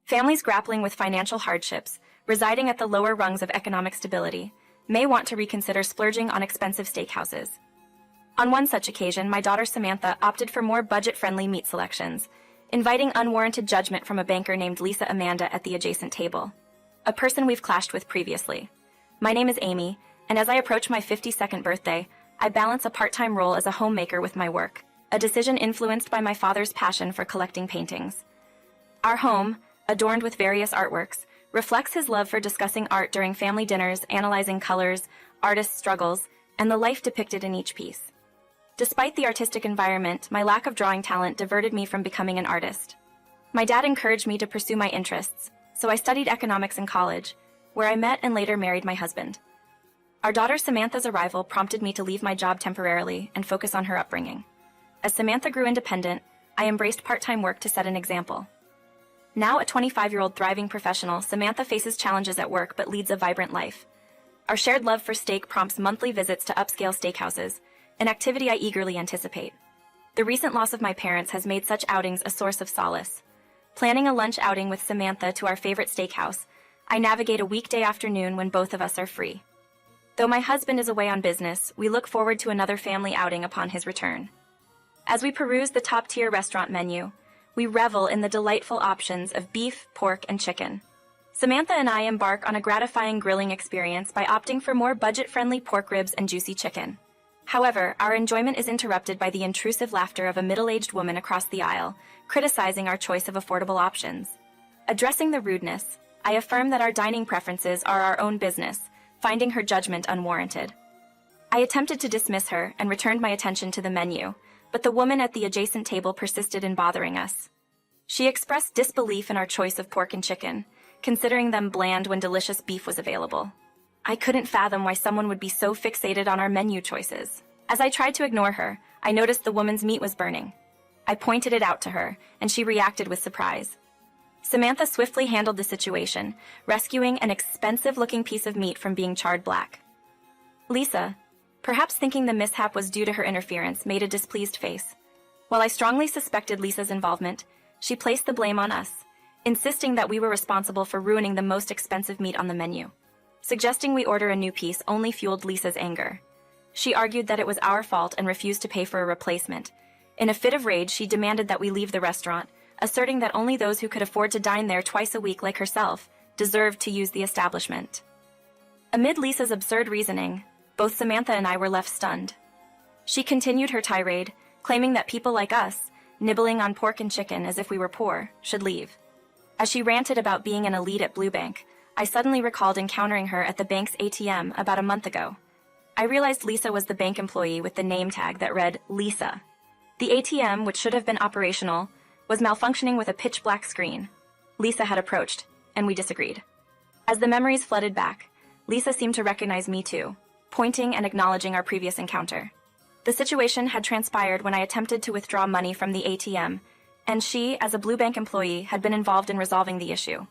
Families grappling with financial hardships, residing at the lower rungs of economic stability, may want to reconsider splurging on expensive steakhouses. On one such occasion, my daughter Samantha opted for more budget-friendly meat selections, inviting unwarranted judgment from a banker named Lisa Amanda at the adjacent table, a person we've clashed with previously. My name is Amy, and as I approach my 52nd birthday, I balance a part-time role as a homemaker with my work, a decision influenced by my father's passion for collecting paintings. Our home, adorned with various artworks, reflects his love for discussing art during family dinners, analyzing colors, artists' struggles, and the life depicted in each piece. Despite the artistic environment, my lack of drawing talent diverted me from becoming an artist. My dad encouraged me to pursue my interests, so I studied economics in college, where I met and later married my husband. Our daughter Samantha's arrival prompted me to leave my job temporarily and focus on her upbringing. As Samantha grew independent, I embraced part-time work to set an example. Now a 25-year-old thriving professional, Samantha faces challenges at work but leads a vibrant life. Our shared love for steak prompts monthly visits to upscale steakhouses, an activity I eagerly anticipate. The recent loss of my parents has made such outings a source of solace. Planning a lunch outing with Samantha to our favorite steakhouse, I navigate a weekday afternoon when both of us are free. Though my husband is away on business, we look forward to another family outing upon his return. As we peruse the top-tier restaurant menu, we revel in the delightful options of beef, pork, and chicken. Samantha and I embark on a gratifying grilling experience by opting for more budget-friendly pork ribs and juicy chicken. However, our enjoyment is interrupted by the intrusive laughter of a middle-aged woman across the aisle, criticizing our choice of affordable options. Addressing the rudeness, I affirm that our dining preferences are our own business, finding her judgment unwarranted. I attempted to dismiss her and returned my attention to the menu, but the woman at the adjacent table persisted in bothering us. She expressed disbelief in our choice of pork and chicken, considering them bland when delicious beef was available. I couldn't fathom why someone would be so fixated on our menu choices. As I tried to ignore her, I noticed the woman's meat was burning. I pointed it out to her, and she reacted with surprise. Samantha swiftly handled the situation, rescuing an expensive-looking piece of meat from being charred black. Lisa, perhaps thinking the mishap was due to her interference, made a displeased face. While I strongly suspected Lisa's involvement, she placed the blame on us, insisting that we were responsible for ruining the most expensive meat on the menu. Suggesting we order a new piece only fueled Lisa's anger. She argued that it was our fault and refused to pay for a replacement. In a fit of rage, she demanded that we leave the restaurant, asserting that only those who could afford to dine there twice a week like herself deserved to use the establishment. Amid Lisa's absurd reasoning, both Samantha and I were left stunned. She continued her tirade, claiming that people like us, nibbling on pork and chicken as if we were poor, should leave. As she ranted about being an elite at Blue Bank, I suddenly recalled encountering her at the bank's ATM about a month ago. I realized Lisa was the bank employee with the name tag that read Lisa. The ATM, which should have been operational, was malfunctioning with a pitch-black screen. Lisa had approached, and we disagreed. As the memories flooded back, Lisa seemed to recognize me too, pointing and acknowledging our previous encounter. The situation had transpired when I attempted to withdraw money from the ATM, and she, as a Blue Bank employee, had been involved in resolving the issue.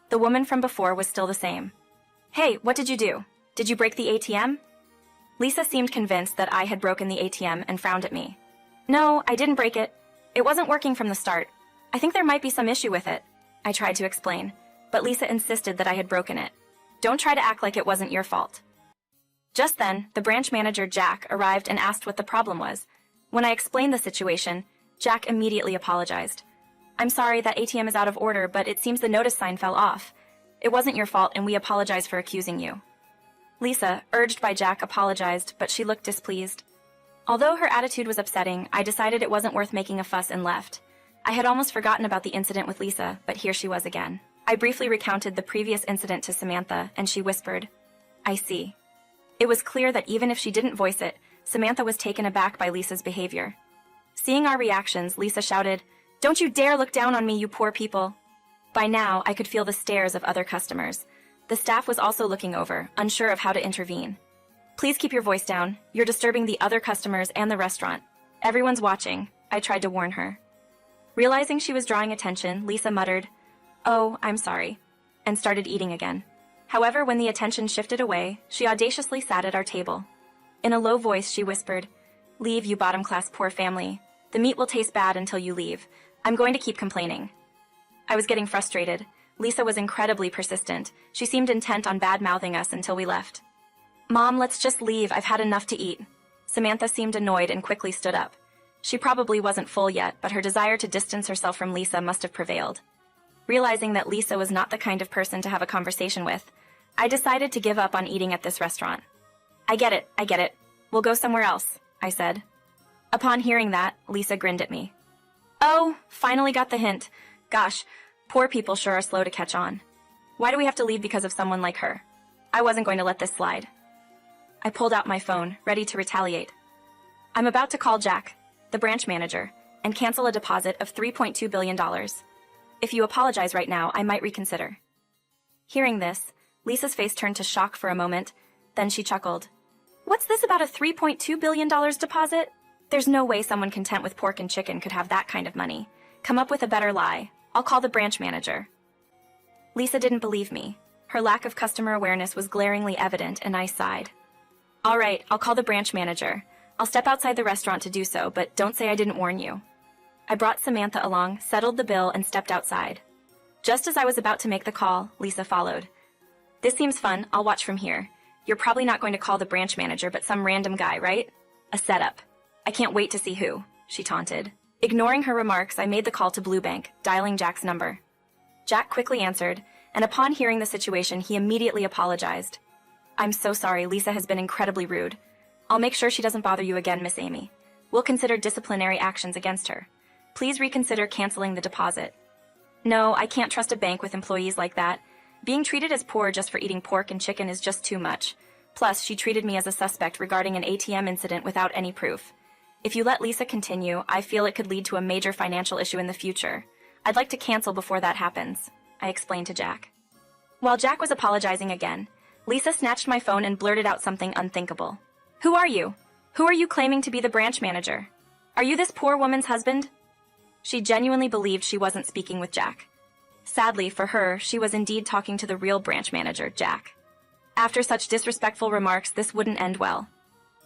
The woman from before was still the same. "Hey, what did you do? Did you break the ATM?" Lisa seemed convinced that I had broken the ATM and frowned at me. "No, I didn't break it. It wasn't working from the start. I think there might be some issue with it," I tried to explain, but Lisa insisted that I had broken it. "Don't try to act like it wasn't your fault." Just then, the branch manager, Jack, arrived and asked what the problem was. When I explained the situation, Jack immediately apologized. "I'm sorry, that ATM is out of order, but it seems the notice sign fell off. It wasn't your fault, and we apologize for accusing you." Lisa, urged by Jack, apologized, but she looked displeased. Although her attitude was upsetting, I decided it wasn't worth making a fuss and left. I had almost forgotten about the incident with Lisa, but here she was again. I briefly recounted the previous incident to Samantha, and she whispered, "I see." It was clear that even if she didn't voice it, Samantha was taken aback by Lisa's behavior. Seeing our reactions, Lisa shouted, "Don't you dare look down on me, you poor people." By now, I could feel the stares of other customers. The staff was also looking over, unsure of how to intervene. "Please keep your voice down. You're disturbing the other customers and the restaurant. Everyone's watching," I tried to warn her. Realizing she was drawing attention, Lisa muttered, "Oh, I'm sorry," and started eating again. However, when the attention shifted away, she audaciously sat at our table. In a low voice, she whispered, "Leave, you bottom-class poor family. The meat will taste bad until you leave. I'm going to keep complaining." I was getting frustrated. Lisa was incredibly persistent. She seemed intent on bad-mouthing us until we left. Mom, let's just leave. I've had enough to eat. Samantha seemed annoyed and quickly stood up. She probably wasn't full yet, but her desire to distance herself from Lisa must have prevailed. Realizing that Lisa was not the kind of person to have a conversation with, I decided to give up on eating at this restaurant. I get it. We'll go somewhere else, I said. Upon hearing that, Lisa grinned at me. Oh, finally got the hint. Gosh, poor people sure are slow to catch on. Why do we have to leave because of someone like her? I wasn't going to let this slide. I pulled out my phone, ready to retaliate. I'm about to call Jack, the branch manager, and cancel a deposit of $3.2 billion. If you apologize right now, I might reconsider. Hearing this, Lisa's face turned to shock for a moment, then she chuckled. What's this about a $3.2 billion deposit? There's no way someone content with pork and chicken could have that kind of money. Come up with a better lie. I'll call the branch manager. Lisa didn't believe me. Her lack of customer awareness was glaringly evident, and I sighed. All right, I'll call the branch manager. I'll step outside the restaurant to do so, but don't say I didn't warn you. I brought Samantha along, settled the bill, and stepped outside. Just as I was about to make the call, Lisa followed. This seems fun. I'll watch from here. You're probably not going to call the branch manager, but some random guy, right? A setup. I can't wait to see who, she taunted. Ignoring her remarks, I made the call to Blue Bank, dialing Jack's number. Jack quickly answered, and upon hearing the situation, he immediately apologized. I'm so sorry, Lisa has been incredibly rude. I'll make sure she doesn't bother you again, Miss Amy. We'll consider disciplinary actions against her. Please reconsider canceling the deposit. No, I can't trust a bank with employees like that. Being treated as poor just for eating pork and chicken is just too much. Plus, she treated me as a suspect regarding an ATM incident without any proof. If you let Lisa continue, I feel it could lead to a major financial issue in the future. I'd like to cancel before that happens, I explained to Jack. While Jack was apologizing again, Lisa snatched my phone and blurted out something unthinkable. Who are you? Who are you claiming to be the branch manager? Are you this poor woman's husband? She genuinely believed she wasn't speaking with Jack. Sadly for her, she was indeed talking to the real branch manager, Jack. After such disrespectful remarks, this wouldn't end well.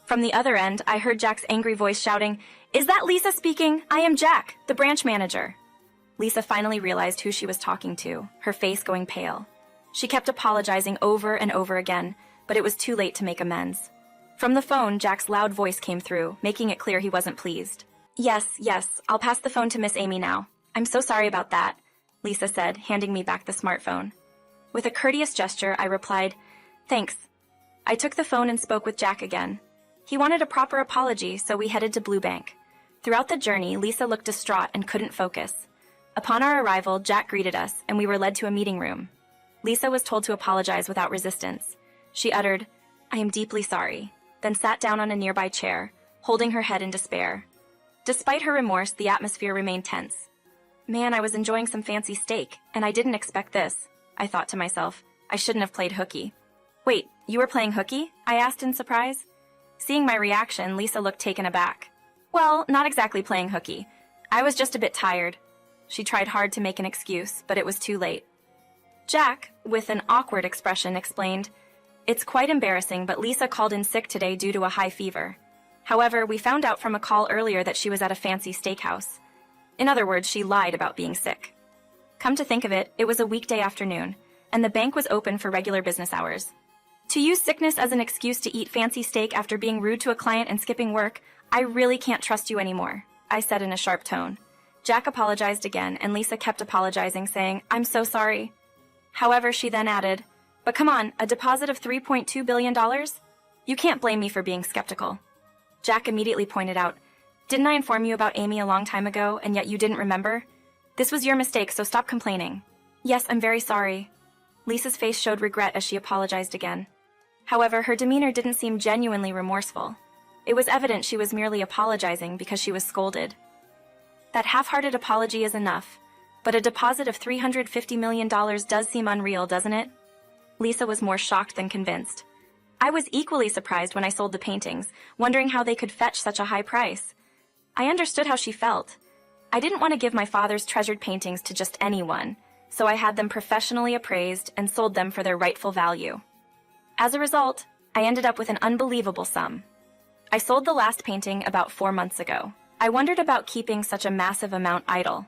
From the other end, I heard Jack's angry voice shouting, "Is that Lisa speaking? I am Jack, the branch manager." Lisa finally realized who she was talking to, her face going pale. She kept apologizing over and over again, but it was too late to make amends. From the phone, Jack's loud voice came through, making it clear he wasn't pleased. Yes, I'll pass the phone to Miss Amy now. I'm so sorry about that, Lisa said, handing me back the smartphone. With a courteous gesture, I replied, Thanks. I took the phone and spoke with Jack again. He wanted a proper apology, so we headed to Blue Bank. Throughout the journey, Lisa looked distraught and couldn't focus. Upon our arrival, Jack greeted us, and we were led to a meeting room. Lisa was told to apologize without resistance. She uttered, "I am deeply sorry," then sat down on a nearby chair, holding her head in despair. Despite her remorse, the atmosphere remained tense. Man, I was enjoying some fancy steak, and I didn't expect this. I thought to myself, I shouldn't have played hooky. Wait, you were playing hooky? I asked in surprise. Seeing my reaction, Lisa looked taken aback. Well, not exactly playing hooky. I was just a bit tired. She tried hard to make an excuse, but it was too late. Jack, with an awkward expression, explained, "It's quite embarrassing, but Lisa called in sick today due to a high fever. However, we found out from a call earlier that she was at a fancy steakhouse. In other words, she lied about being sick. Come to think of it, it was a weekday afternoon, and the bank was open for regular business hours. To use sickness as an excuse to eat fancy steak after being rude to a client and skipping work, I really can't trust you anymore," I said in a sharp tone. Jack apologized again, and Lisa kept apologizing, saying, "I'm so sorry." However, she then added, "But come on, a deposit of $3.2 billion? You can't blame me for being skeptical." Jack immediately pointed out, "Didn't I inform you about Amy a long time ago, and yet you didn't remember? This was your mistake, so stop complaining." "Yes, I'm very sorry." Lisa's face showed regret as she apologized again. However, her demeanor didn't seem genuinely remorseful. It was evident she was merely apologizing because she was scolded. That half-hearted apology is enough, but a deposit of $350 million does seem unreal, doesn't it? Lisa was more shocked than convinced. I was equally surprised when I sold the paintings, wondering how they could fetch such a high price. I understood how she felt. I didn't want to give my father's treasured paintings to just anyone, so I had them professionally appraised and sold them for their rightful value. As a result, I ended up with an unbelievable sum. I sold the last painting about 4 months ago. I wondered about keeping such a massive amount idle.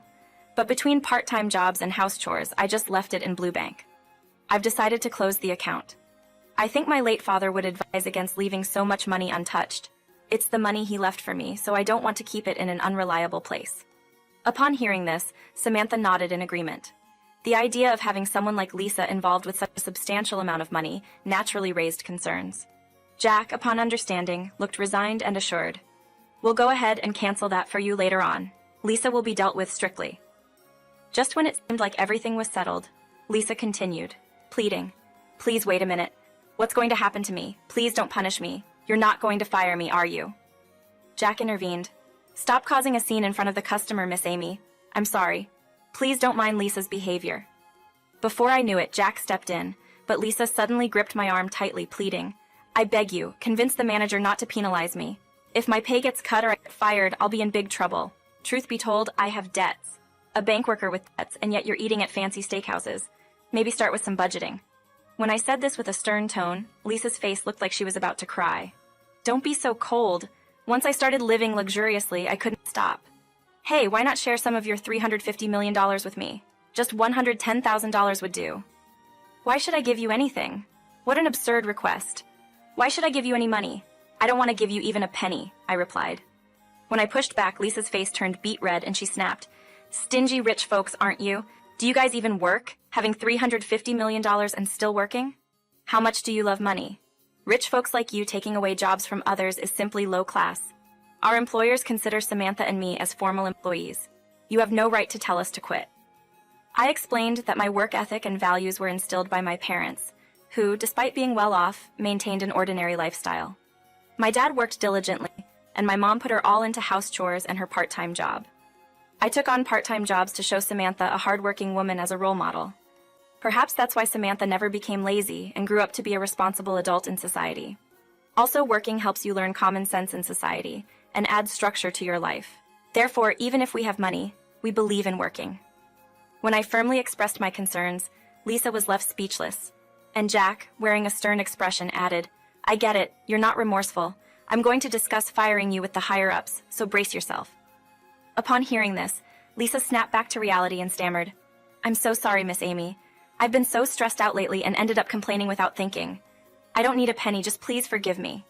But between part-time jobs and house chores, I just left it in Blue Bank. I've decided to close the account. I think my late father would advise against leaving so much money untouched. It's the money he left for me, so I don't want to keep it in an unreliable place. Upon hearing this, Samantha nodded in agreement. The idea of having someone like Lisa involved with such a substantial amount of money naturally raised concerns. Jack, upon understanding, looked resigned and assured. We'll go ahead and cancel that for you later on. Lisa will be dealt with strictly. Just when it seemed like everything was settled, Lisa continued, pleading, Please wait a minute. What's going to happen to me? Please don't punish me. You're not going to fire me, are you? Jack intervened. Stop causing a scene in front of the customer, Miss Amy. I'm sorry. Please don't mind Lisa's behavior. Before I knew it, Jack stepped in, but Lisa suddenly gripped my arm tightly, pleading, I beg you, convince the manager not to penalize me. If my pay gets cut or I get fired, I'll be in big trouble. Truth be told, I have debts. A bank worker with debts, and yet you're eating at fancy steakhouses. Maybe start with some budgeting. When I said this with a stern tone, Lisa's face looked like she was about to cry. Don't be so cold. Once I started living luxuriously, I couldn't stop. Hey, why not share some of your $350 million with me? Just $110,000 would do. Why should I give you anything? What an absurd request. Why should I give you any money? I don't want to give you even a penny, I replied. When I pushed back, Lisa's face turned beet red and she snapped. Stingy rich folks, aren't you? Do you guys even work? Having $350 million and still working? How much do you love money? Rich folks like you taking away jobs from others is simply low class. Our employers consider Samantha and me as formal employees. You have no right to tell us to quit. I explained that my work ethic and values were instilled by my parents, who, despite being well off, maintained an ordinary lifestyle. My dad worked diligently, and my mom put her all into house chores and her part-time job. I took on part-time jobs to show Samantha a hardworking woman as a role model. Perhaps that's why Samantha never became lazy and grew up to be a responsible adult in society. Also, working helps you learn common sense in society and adds structure to your life. Therefore, even if we have money, we believe in working. When I firmly expressed my concerns, Lisa was left speechless, and Jack, wearing a stern expression, added, I get it, you're not remorseful. I'm going to discuss firing you with the higher-ups, so brace yourself. Upon hearing this, Lisa snapped back to reality and stammered, I'm so sorry, Miss Amy. I've been so stressed out lately and ended up complaining without thinking. I don't need a penny, just please forgive me.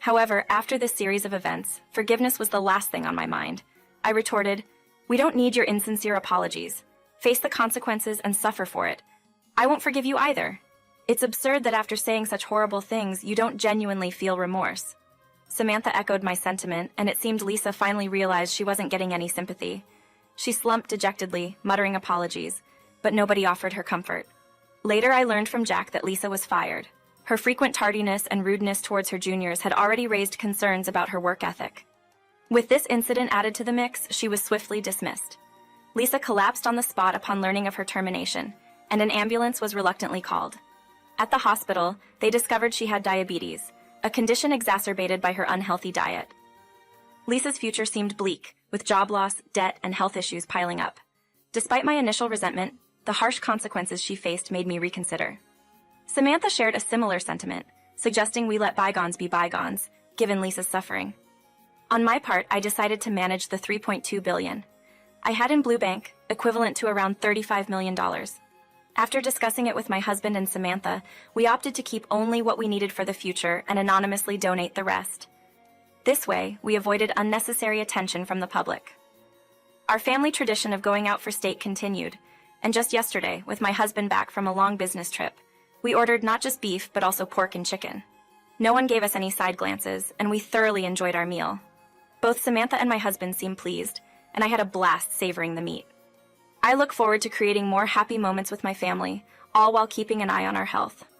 However, after this series of events, forgiveness was the last thing on my mind. I retorted, We don't need your insincere apologies. Face the consequences and suffer for it. I won't forgive you either. It's absurd that after saying such horrible things, you don't genuinely feel remorse. Samantha echoed my sentiment, and it seemed Lisa finally realized she wasn't getting any sympathy. She slumped dejectedly, muttering apologies, but nobody offered her comfort. Later, I learned from Jack that Lisa was fired. Her frequent tardiness and rudeness towards her juniors had already raised concerns about her work ethic. With this incident added to the mix, she was swiftly dismissed. Lisa collapsed on the spot upon learning of her termination, and an ambulance was reluctantly called. At the hospital, they discovered she had diabetes, a condition exacerbated by her unhealthy diet. Lisa's future seemed bleak, with job loss, debt, and health issues piling up. Despite my initial resentment, the harsh consequences she faced made me reconsider. Samantha shared a similar sentiment, suggesting we let bygones be bygones, given Lisa's suffering. On my part, I decided to manage the $3.2 billion I had in Blue Bank, equivalent to around $35 million. After discussing it with my husband and Samantha, we opted to keep only what we needed for the future and anonymously donate the rest. This way, we avoided unnecessary attention from the public. Our family tradition of going out for steak continued, and just yesterday, with my husband back from a long business trip, we ordered not just beef but also pork and chicken. No one gave us any side glances, and we thoroughly enjoyed our meal. Both Samantha and my husband seemed pleased, and I had a blast savoring the meat. I look forward to creating more happy moments with my family, all while keeping an eye on our health.